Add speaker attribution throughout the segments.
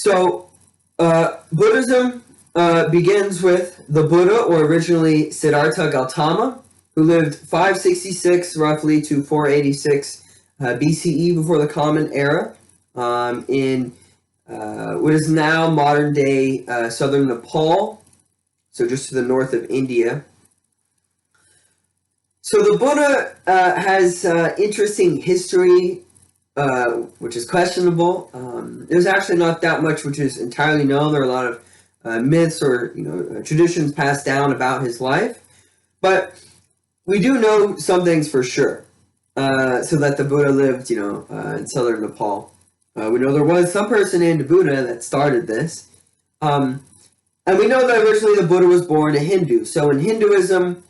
Speaker 1: So, Buddhism begins with the Buddha, or originally Siddhartha Gautama, who lived 566 roughly to 486 BCE, before the Common Era, in what is now modern-day southern Nepal, so just to the north of India. So the Buddha has interesting history, which is questionable. There's actually not that much which is entirely known. There are a lot of myths or traditions passed down about his life, but we do know some things for sure. So that the Buddha lived, in southern Nepal. We know there was some person named Buddha that started this, and we know that originally the Buddha was born a Hindu. So in Hinduism,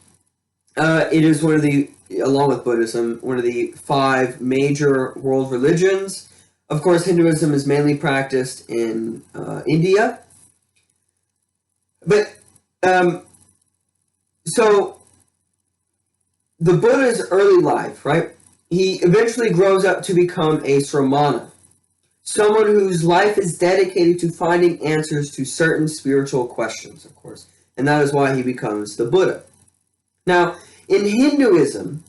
Speaker 1: it is one of the, along with Buddhism, one of the 5 major world religions. Of course, Hinduism is mainly practiced in India. But, so, the Buddha's early life, right? He eventually grows up to become a sramana, someone whose life is dedicated to finding answers to certain spiritual questions, of course. And that is why he becomes the Buddha. Now, in Hinduism,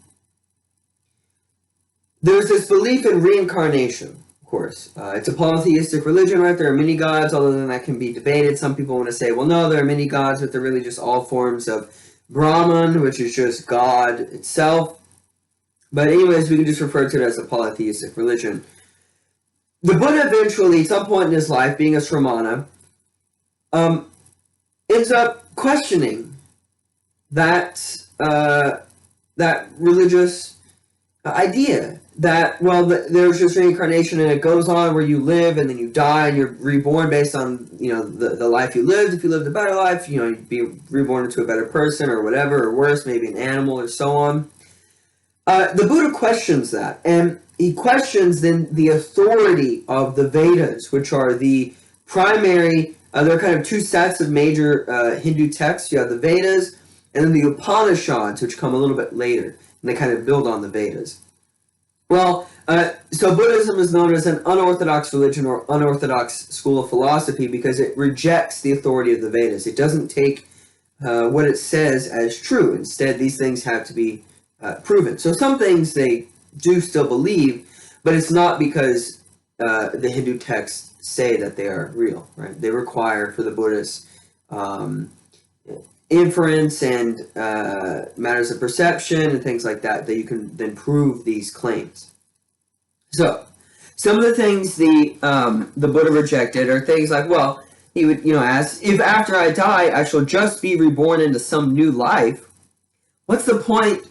Speaker 1: there's this belief in reincarnation, of course. It's a polytheistic religion, right? There are many gods, although that can be debated. Some people want to say, well, no, there are many gods, but they're really just all forms of Brahman, which is just God itself. But anyways, we can just refer to it as a polytheistic religion. The Buddha eventually, at some point in his life, being a sramana, ends up questioning that religious idea that, well, there's just reincarnation and it goes on where you live and then you die and you're reborn based on, the life you lived. If you lived a better life, you'd be reborn into a better person or whatever, or worse, maybe an animal or so on. The Buddha questions that, and he questions then the authority of the Vedas, which are the primary, there are kind of 2 sets of major Hindu texts. You have the Vedas and then the Upanishads, which come a little bit later, and they kind of build on the Vedas. Well, so Buddhism is known as an unorthodox religion or unorthodox school of philosophy because it rejects the authority of the Vedas. It doesn't take what it says as true. Instead, these things have to be proven. So some things they do still believe, but it's not because the Hindu texts say that they are real, right? They require for the Buddhists inference and matters of perception and things like that you can then prove these claims. So some of the things the Buddha rejected are things like, well, he would ask, if after I die I shall just be reborn into some new life, what's the point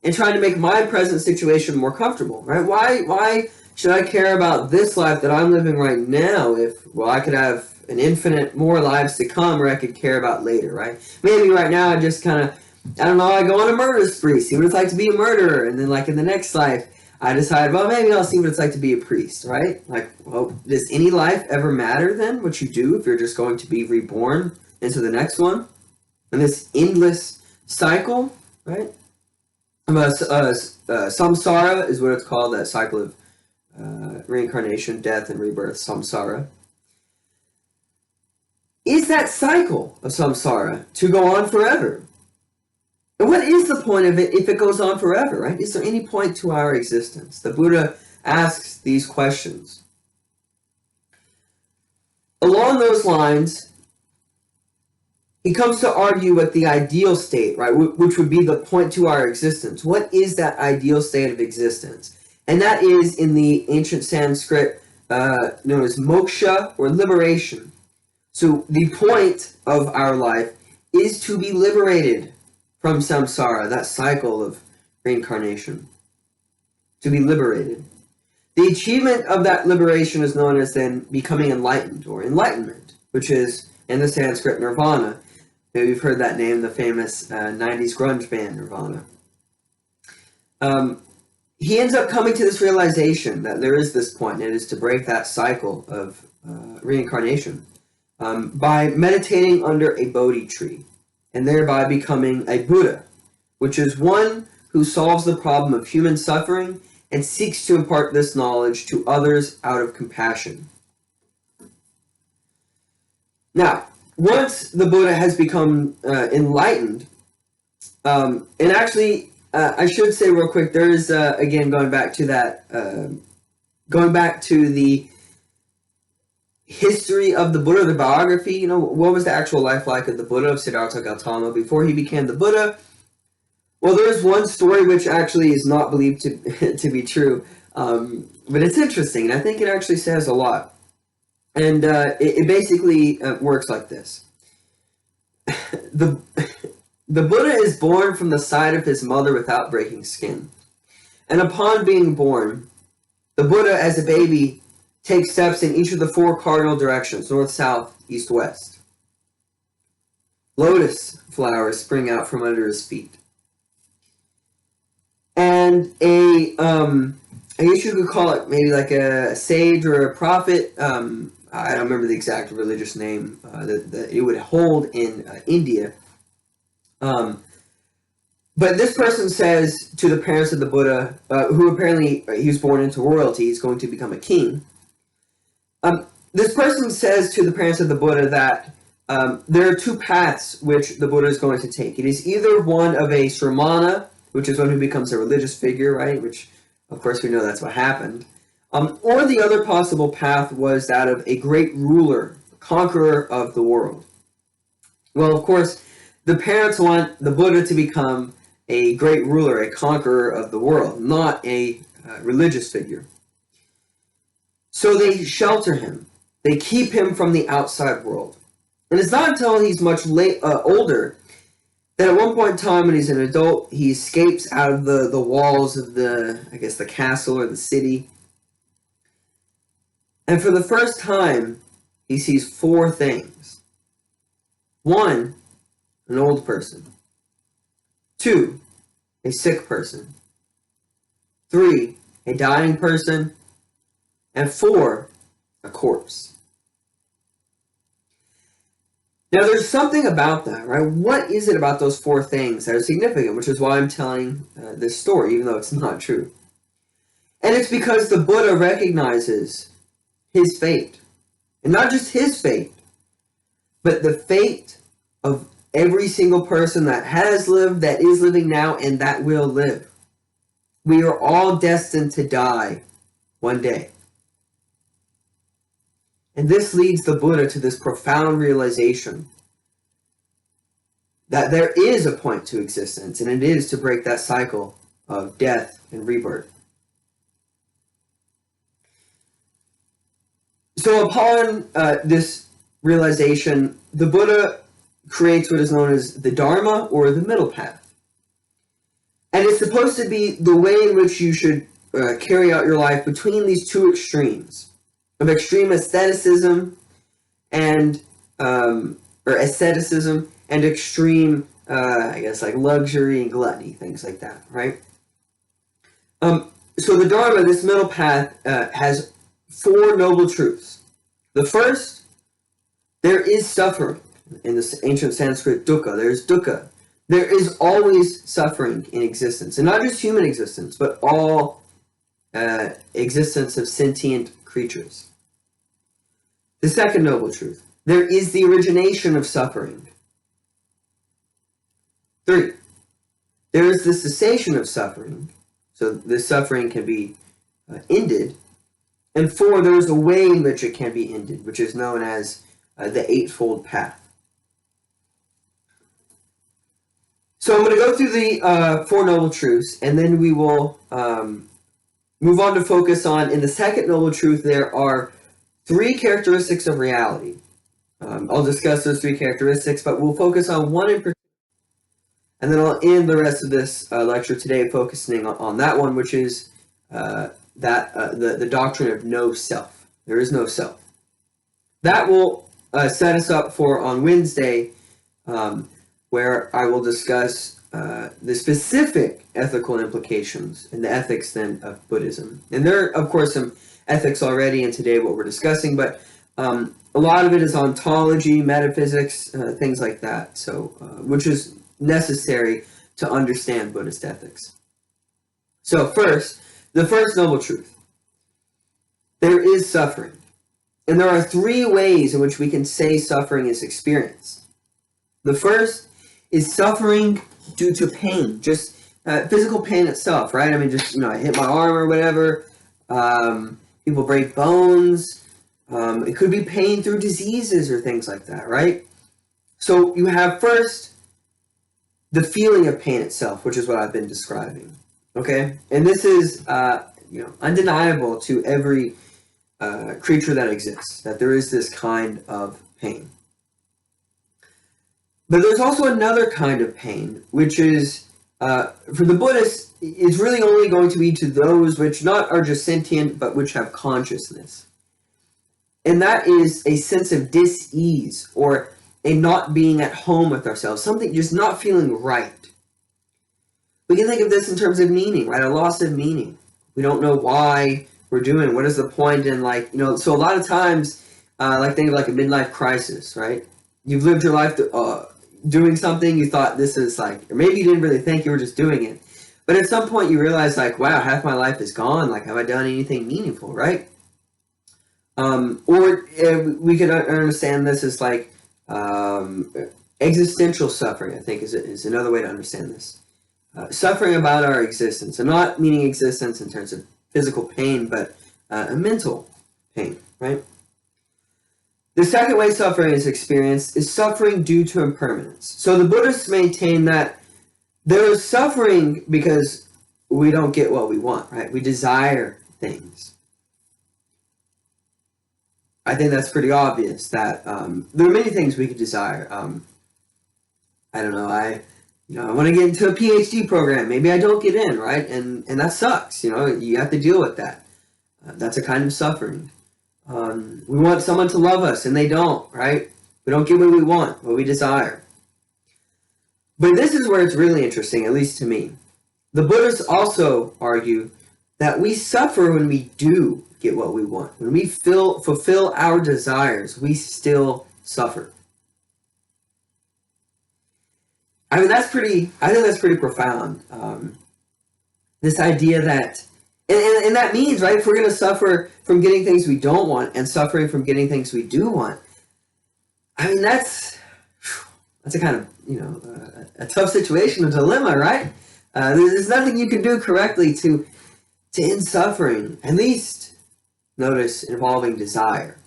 Speaker 1: in trying to make my present situation more comfortable, right? Why should I care about this life that I'm living right now if, well, I could have an infinite more lives to come where I could care about later, right? Maybe right now I just kind of, I go on a murder spree, see what it's like to be a murderer, and then like in the next life, I decide, well, maybe I'll see what it's like to be a priest, right? Like, well, does any life ever matter then, what you do, if you're just going to be reborn into the next one? And this endless cycle, right? Samsara is what it's called, that cycle of reincarnation, death, and rebirth, samsara. Is that cycle of samsara to go on forever? And what is the point of it if it goes on forever, right? Is there any point to our existence? The Buddha asks these questions. Along those lines, he comes to argue with the ideal state, right, which would be the point to our existence. What is that ideal state of existence? And that is, in the ancient Sanskrit, known as moksha, or liberation. So the point of our life is to be liberated from samsara, that cycle of reincarnation. To be liberated. The achievement of that liberation is known as then becoming enlightened, or enlightenment, which is, in the Sanskrit, nirvana. Maybe you've heard that name, the famous 90s grunge band, Nirvana. He ends up coming to this realization that there is this point, and it is to break that cycle of reincarnation by meditating under a Bodhi tree, and thereby becoming a Buddha, which is one who solves the problem of human suffering and seeks to impart this knowledge to others out of compassion. Now, once the Buddha has become enlightened, and actually, I should say real quick, there is, again, going back to the history of the Buddha, the biography, what was the actual life like of the Buddha, of Siddhartha Gautama, before he became the Buddha? Well, there is one story which actually is not believed to be true, but it's interesting, and I think it actually says a lot. And it basically works like this. The Buddha is born from the side of his mother without breaking skin. And upon being born, the Buddha, as a baby, takes steps in each of the four cardinal directions, north, south, east, west. Lotus flowers spring out from under his feet. And I guess you could call it maybe like a sage or a prophet. I don't remember the exact religious name that it would hold in India. But this person says to the parents of the Buddha, who apparently he was born into royalty, he's going to become a king. This person says to the parents of the Buddha that there are two paths which the Buddha is going to take. It is either one of a sramana, which is one who becomes a religious figure, right? Which, of course, we know that's what happened. Or the other possible path was that of a great ruler, conqueror of the world. Well, of course, the parents want the Buddha to become a great ruler, a conqueror of the world, not a religious figure. So they shelter him. They keep him from the outside world. And it's not until he's much older that at one point in time, when he's an adult, he escapes out of the walls of the castle or the city. And for the first time, he sees four things. One, an old person. Two, a sick person. Three, a dying person. And four, a corpse. Now, there's something about that, right? What is it about those four things that are significant, which is why I'm telling this story, even though it's not true. And it's because the Buddha recognizes his fate. And not just his fate, but the fate of every single person that has lived, that is living now, and that will live. We are all destined to die one day. And this leads the Buddha to this profound realization that there is a point to existence, and it is to break that cycle of death and rebirth. So upon this realization, the Buddha creates what is known as the Dharma, or the middle path. And it's supposed to be the way in which you should carry out your life between these two extremes of extreme asceticism and extreme, like luxury and gluttony, things like that, right? So the Dharma, this middle path, has four noble truths. The first, there is suffering. In the ancient Sanskrit, dukkha, there's dukkha. There is always suffering in existence, and not just human existence, but all existence of sentient creatures. The second noble truth, there is the origination of suffering. 3, there is the cessation of suffering, so this suffering can be ended. And 4, there is a way in which it can be ended, which is known as the Eightfold Path. So I'm going to go through the Four Noble Truths, and then we will move on to focus on, in the second Noble Truth, there are 3 characteristics of reality. I'll discuss those 3 characteristics, but we'll focus on one in particular. And then I'll end the rest of this lecture today focusing on that one, which is the doctrine of no self. There is no self. That will set us up for on Wednesday, where I will discuss the specific ethical implications and the ethics then of Buddhism. And there are, of course, some ethics already in today what we're discussing, but a lot of it is ontology, metaphysics, things like that. So, which is necessary to understand Buddhist ethics. So first, the first noble truth. There is suffering. And there are three ways in which we can say suffering is experienced. The first is suffering due to pain, just physical pain itself, right? I mean, just, I hit my arm or whatever. People break bones. It could be pain through diseases or things like that, right? So you have first the feeling of pain itself, which is what I've been describing, okay? And this is, undeniable to every creature that exists, that there is this kind of pain. But there's also another kind of pain, which is, for the Buddhists, it's really only going to be to those which not are just sentient, but which have consciousness. And that is a sense of dis-ease, or a not being at home with ourselves, something just not feeling right. We can think of this in terms of meaning, right? A loss of meaning. We don't know why we're doing, what is the point in, so a lot of times, think of like a midlife crisis, right? You've lived your life doing something, you thought this is or maybe you didn't really think, you were just doing it. But at some point you realize wow, half my life is gone, have I done anything meaningful, right? Or we could understand this as existential suffering, I think is another way to understand this. Suffering about our existence, and not meaning existence in terms of physical pain, but a mental pain, right? The second way suffering is experienced is suffering due to impermanence. So the Buddhists maintain that there is suffering because we don't get what we want, right? We desire things. I think that's pretty obvious that there are many things we could desire. I don't know, I want to get into a PhD program. Maybe I don't get in, right? And that sucks, you have to deal with that. That's a kind of suffering. We want someone to love us, and they don't, right? We don't get what we want, what we desire. But this is where it's really interesting, at least to me. The Buddhists also argue that we suffer when we do get what we want. When we fulfill our desires, we still suffer. I think that's pretty profound. This idea that, and that means, right, if we're going to suffer from getting things we don't want and suffering from getting things we do want, I mean, that's a kind of, a tough situation, a dilemma, right? There's nothing you can do correctly to end suffering, at least notice involving desire.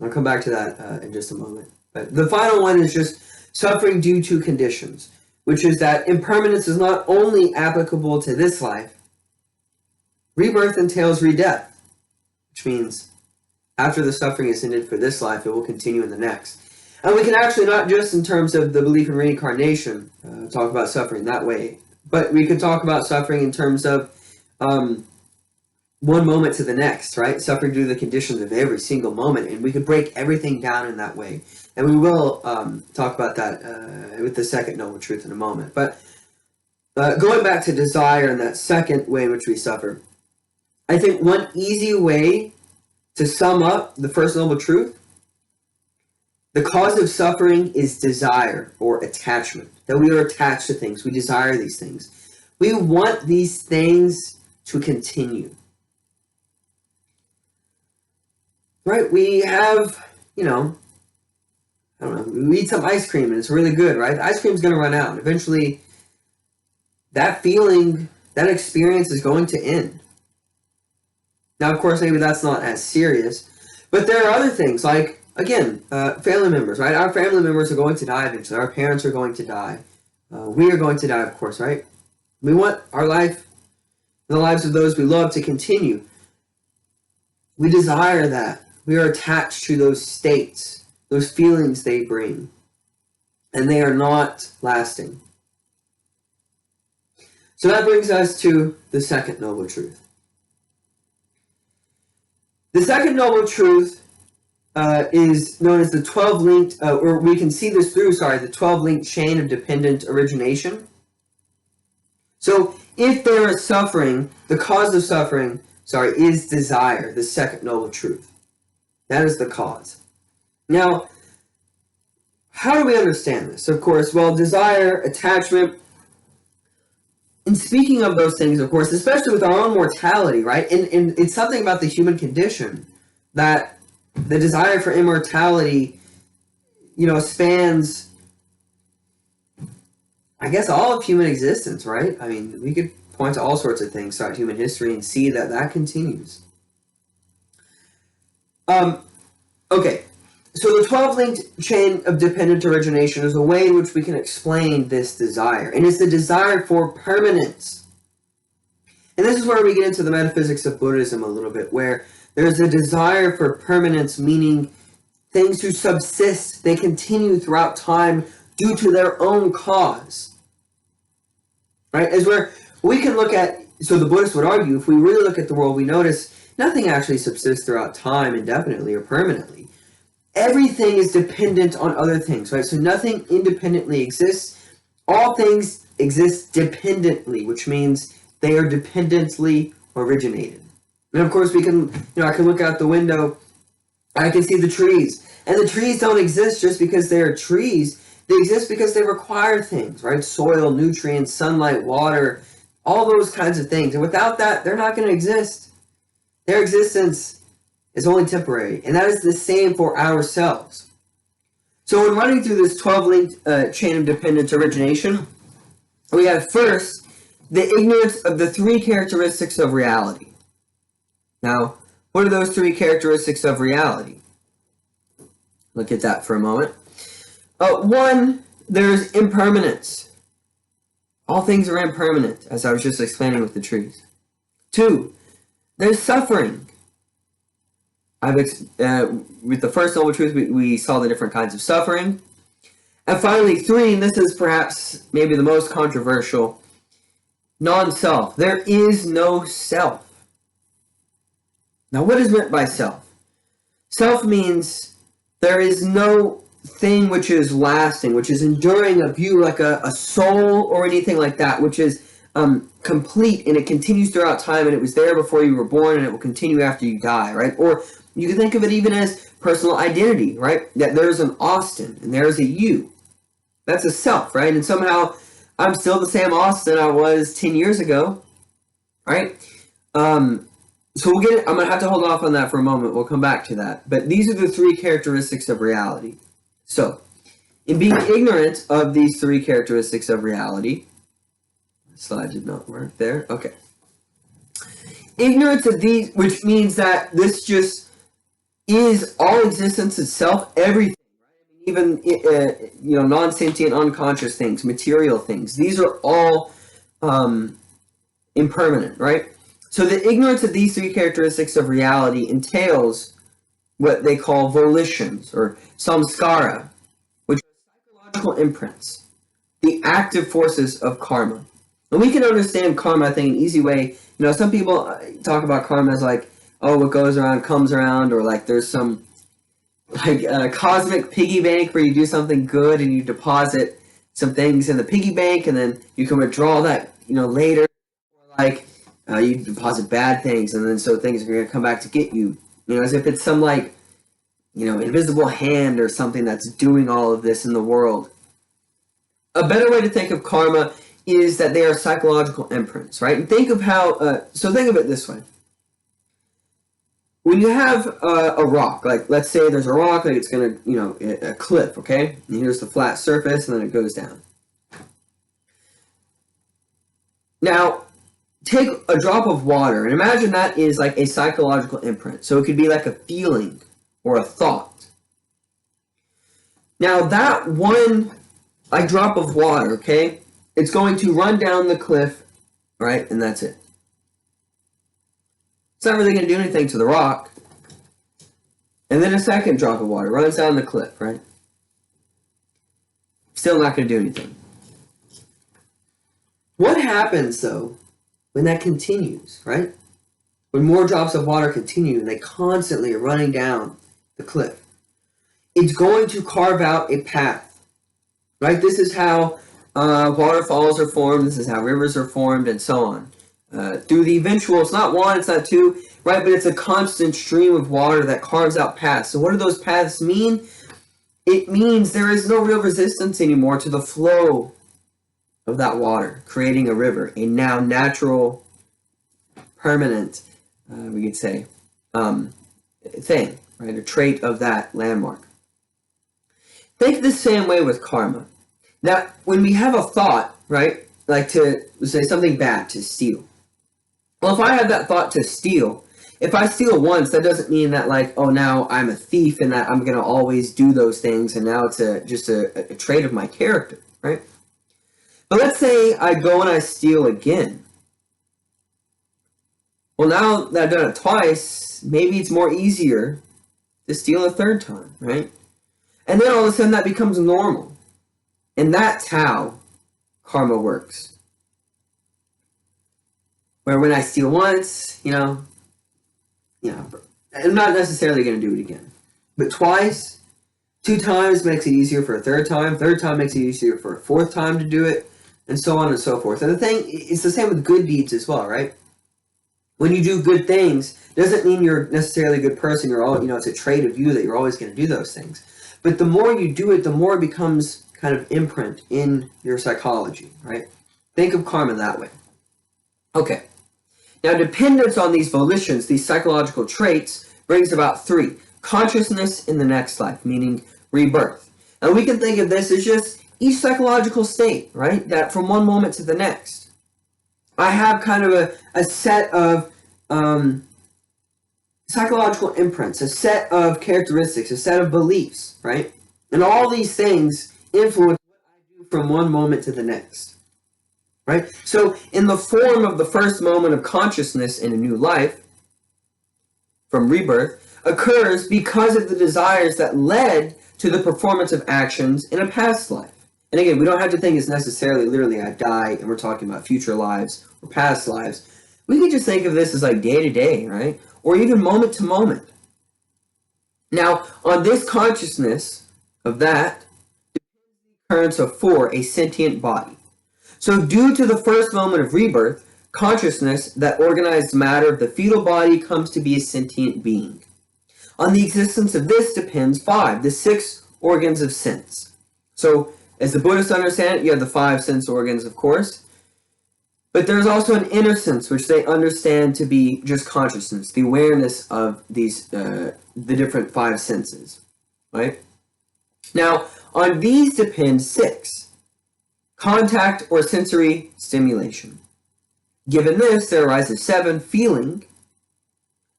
Speaker 1: I'll come back to that in just a moment. But the final one is just suffering due to conditions, which is that impermanence is not only applicable to this life. Rebirth entails re-death, which means after the suffering is ended for this life, it will continue in the next. And we can actually, not just in terms of the belief in reincarnation, talk about suffering that way, but we could talk about suffering in terms of one moment to the next, right? Suffering due to the conditions of every single moment, and we could break everything down in that way. And we will talk about that with the second noble truth in a moment. But going back to desire and that second way in which we suffer, I think one easy way to sum up the first noble truth, the cause of suffering is desire or attachment, that we are attached to things. We desire these things. We want these things to continue. Right? We have, I don't know, we eat some ice cream and it's really good, right? The ice cream's going to run out. And eventually, that feeling, that experience is going to end. Now, of course, maybe that's not as serious, but there are other things like, again, family members, right? Our family members are going to die eventually. Our parents are going to die. We are going to die, of course, right? We want our life and the lives of those we love to continue. We desire that. We are attached to those states, those feelings they bring, and they are not lasting. So that brings us to the second noble truth. The second noble truth is known as the 12-linked, or we can see this through, the 12-linked chain of dependent origination. So if there is suffering, the cause of suffering, is desire, the second noble truth. That is the cause. Now, how do we understand this? Of course, desire, attachment, and speaking of those things, of course, especially with our own mortality, right? And it's something about the human condition that the desire for immortality, spans, I guess, all of human existence, right? I mean, we could point to all sorts of things throughout human history and see that that continues. Okay, so the 12-linked chain of dependent origination is a way in which we can explain this desire, and it's the desire for permanence. And this is where we get into the metaphysics of Buddhism a little bit, where there's a desire for permanence, meaning things who subsist, they continue throughout time due to their own cause. Right? As where we can look at, so the Buddhists would argue, if we really look at the world, we notice nothing actually subsists throughout time indefinitely or permanently. Everything is dependent on other things, right? So nothing independently exists. All things exist dependently, which means they are dependently originated. And of course we can, I can look out the window, I can see the trees. And the trees don't exist just because they are trees. They exist because they require things, right? Soil, nutrients, sunlight, water, all those kinds of things. And without that, they're not going to exist. Their existence is only temporary. And that is the same for ourselves. So when running through this 12-linked chain of dependent origination, we have first the ignorance of the three characteristics of reality. Now, what are those three characteristics of reality? Look at that for a moment. One, there's impermanence. All things are impermanent, as I was just explaining with the trees. Two, there's suffering. With the first noble truth, we saw the different kinds of suffering. And finally, three, and this is perhaps maybe the most controversial, non-self. There is no self. Now, what is meant by self? Self means there is no thing which is lasting, which is enduring of you, like a soul or anything like that, which is complete and it continues throughout time, and it was there before you were born and it will continue after you die, right? Or you can think of it even as personal identity, right? That there's an Austin and there's a you. That's a self, right? And somehow I'm still the same Austin I was 10 years ago, right? So we'll get it. I'm going to have to hold off on that for a moment. We'll come back to that. But these are the three characteristics of reality. So, in being ignorant of these three characteristics of reality, the slide did not work there. Okay. Ignorance of these, which means that this just is all existence itself, everything, right? Even non-sentient, unconscious things, material things. These are all impermanent, right? So the ignorance of these three characteristics of reality entails what they call volitions, or samskara, which are psychological imprints, the active forces of karma. And we can understand karma, I think, an easy way. Some people talk about karma as like, oh, what goes around comes around, or like there's some like cosmic piggy bank where you do something good and you deposit some things in the piggy bank and then you can withdraw that, later. Or like you deposit bad things and then so things are going to come back to get you. As if it's some like, invisible hand or something that's doing all of this in the world. A better way to think of karma is that they are psychological imprints, right? And think of how, so think of it this way. When you have a rock, like let's say there's a rock, like it's going to, a cliff, okay? And here's the flat surface and then it goes down. Now, take a drop of water and imagine that is like a psychological imprint. So it could be like a feeling or a thought. Now that one drop of water, okay, it's going to run down the cliff, right, and that's it. It's not really going to do anything to the rock. And then a second drop of water runs down the cliff, right? Still not going to do anything. What happens, though, when that continues, right? When more drops of water continue and they constantly are running down the cliff, it's going to carve out a path, right? This is how waterfalls are formed. This is how rivers are formed, and so on. Through the eventual, it's not one, it's not two, right? But it's a constant stream of water that carves out paths. So what do those paths mean? It means there is no real resistance anymore to the flow of that water, creating a river, a now natural, permanent, we could say, thing. right? A trait of that landmark. Think the same way with karma. Now, when we have a thought, right, like to say something bad, to steal. Well, if I have that thought to steal, if I steal once, that doesn't mean that, like, oh, now I'm a thief and that I'm going to always do those things and now it's just a trait of my character, right? But let's say I go and I steal again. Well, now that I've done it twice, maybe it's more easier to steal a third time, right? And then all of a sudden that becomes normal. And that's how karma works. Where when I steal once, I'm not necessarily going to do it again. But twice, 2 times makes it easier for a third time makes it easier for a fourth time to do it, and so on and so forth. And the thing, it's the same with good deeds as well, right? When you do good things, doesn't mean you're necessarily a good person. It's a trait of you that you're always going to do those things. But the more you do it, the more it becomes kind of imprint in your psychology, right? Think of karma that way. Okay. Now, dependence on these volitions, these psychological traits, brings about 3. Consciousness in the next life, meaning rebirth. And we can think of this as just each psychological state, right? That from one moment to the next. I have kind of a set of psychological imprints, a set of characteristics, a set of beliefs, right? And all these things influence what I do from one moment to the next, right? So in the form of the first moment of consciousness in a new life, from rebirth, occurs because of the desires that led to the performance of actions in a past life. And again, we don't have to think it's necessarily literally I die and we're talking about future lives or past lives. We can just think of this as like day to day, right? Or even moment to moment. Now, on this consciousness of that, depends the occurrence of 4, a sentient body. So due to the first moment of rebirth, consciousness, that organized matter of the fetal body, comes to be a sentient being. On the existence of this depends 5, the 6 organs of sense. So, as the Buddhists understand it, you have the 5 sense organs, of course. But there's also an inner sense, which they understand to be just consciousness, the awareness of these, the different 5 senses, right? Now, on these depend 6, contact or sensory stimulation. Given this, there arises 7, feeling.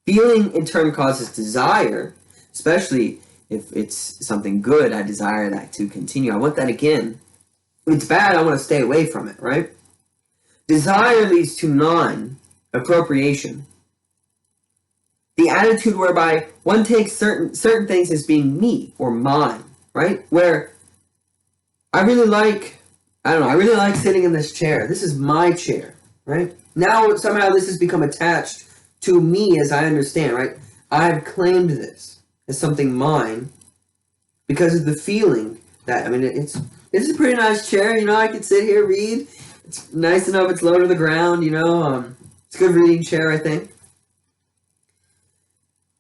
Speaker 1: Feeling in turn causes desire, especially if it's something good, I desire that to continue. I want that again. If it's bad, I want to stay away from it, right? Desire leads to 9, appropriation. The attitude whereby one takes certain things as being me or mine, right? Where I really like sitting in this chair. This is my chair, right? Now somehow this has become attached to me as I understand, right? I've claimed this as something mine because of the feeling that, it's a pretty nice chair, I could sit here, read. It's nice enough, it's low to the ground, it's a good reading chair, I think.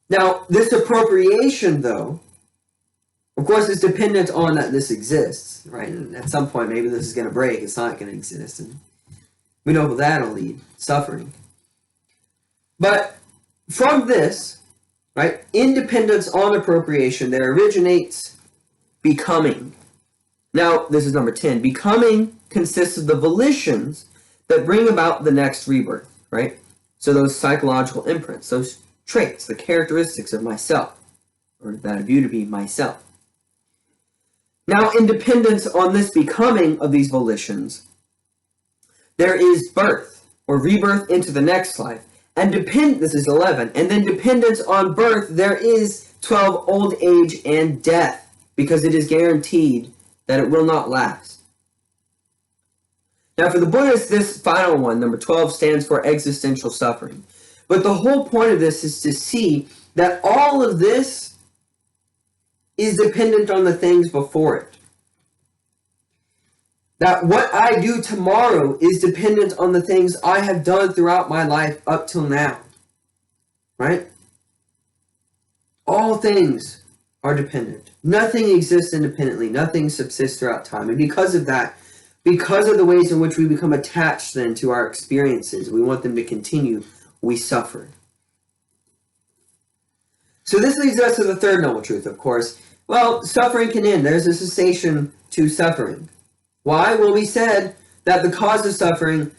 Speaker 1: Now, this appropriation, though, of course, is dependent on that this exists, right? And at some point, maybe this is going to break, it's not going to exist, and we know that'll lead, suffering. But from this, right, independence on appropriation, there originates becoming. Now, this is number 10. Becoming consists of the volitions that bring about the next rebirth, right? So those psychological imprints, those traits, the characteristics of myself, or that I view to be myself. Now, in dependence on this becoming of these volitions, there is birth, or rebirth into the next life. And this is 11. And then dependence on birth, there is 12, old age and death, because it is guaranteed that it will not last. Now, for the Buddhists, this final one, number 12, stands for existential suffering. But the whole point of this is to see that all of this is dependent on the things before it. That what I do tomorrow is dependent on the things I have done throughout my life up till now. Right? All things are dependent. Nothing exists independently. Nothing subsists throughout time. And because of that, because of the ways in which we become attached then to our experiences, we want them to continue, we suffer. So this leads us to the third noble truth, of course. Well, suffering can end. There's a cessation to suffering. Why? Well, we said that the cause of suffering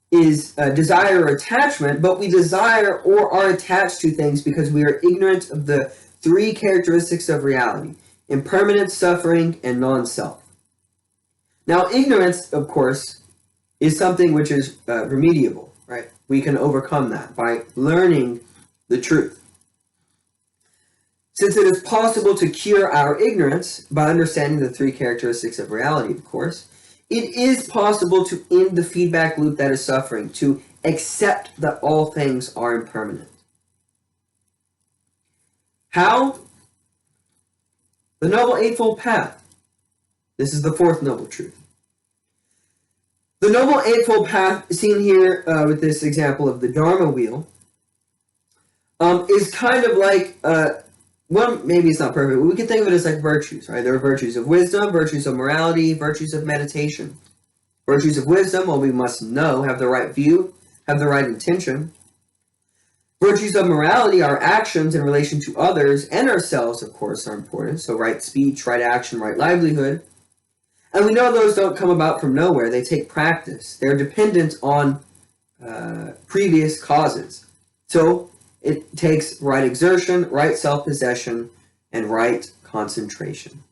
Speaker 1: is desire or attachment, but we desire or are attached to things because we are ignorant of the three characteristics of reality: impermanence, suffering, and non-self. Now, ignorance, of course, is something which is remediable, right? We can overcome that by learning the truth. Since it is possible to cure our ignorance by understanding the three characteristics of reality, of course, it is possible to end the feedback loop that is suffering, to accept that all things are impermanent. How? The Noble Eightfold Path. This is the fourth noble truth. The Noble Eightfold Path, seen here with this example of the Dharma wheel, is kind of like, well, maybe it's not perfect, but we can think of it as like virtues, right? There are virtues of wisdom, virtues of morality, virtues of meditation. Virtues of wisdom, well, we must know, have the right view, have the right intention. Virtues of morality, our actions in relation to others and ourselves, of course, are important. So right speech, right action, right livelihood. And we know those don't come about from nowhere. They take practice. They're dependent on previous causes. So it takes right exertion, right self-possession, and right concentration.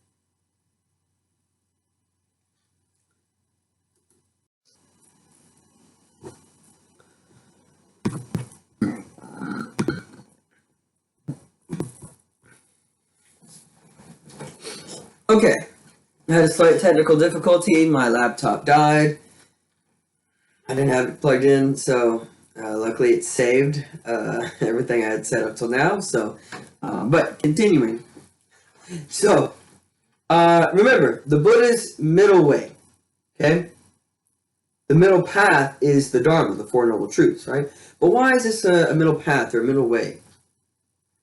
Speaker 1: Okay, I had a slight technical difficulty. My laptop died. I didn't have it plugged in, so luckily it saved everything I had set up till now. So, but continuing. So, remember, the Buddha's middle way, okay? The middle path is the Dharma, the Four Noble Truths, right? But why is this a middle path or a middle way?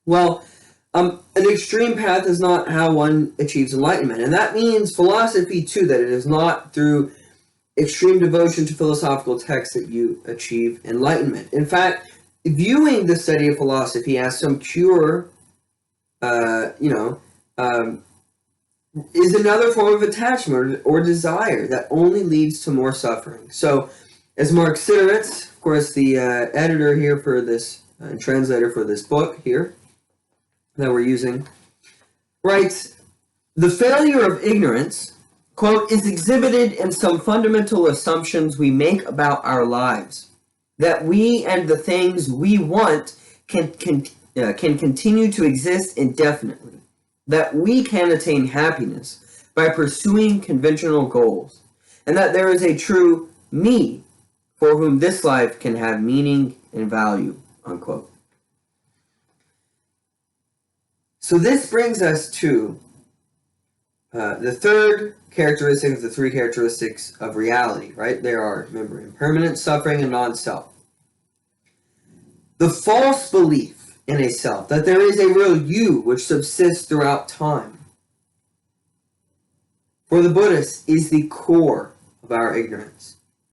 Speaker 1: Well, an extreme path is not how one achieves enlightenment. And that means philosophy, too, that it is not through extreme devotion to philosophical texts that you achieve enlightenment. In fact, viewing the study of philosophy as some cure, is another form of attachment or desire that only leads to more suffering. So, as Mark Siderits, of course, the editor here for this, and translator for this book here, that we're using, writes, the failure of ignorance, quote, is exhibited in some fundamental assumptions we make about our lives, that we and the things we want can continue to exist indefinitely, that we can attain happiness by pursuing conventional goals, and that there is a true me for whom this life can have meaning and value, unquote. So this brings us to the third characteristic of the three characteristics of reality, right? There are, remember, impermanence, suffering, and non-self. The false belief in a self, that there is a real you which subsists throughout time, for the Buddhists is the core of our ignorance.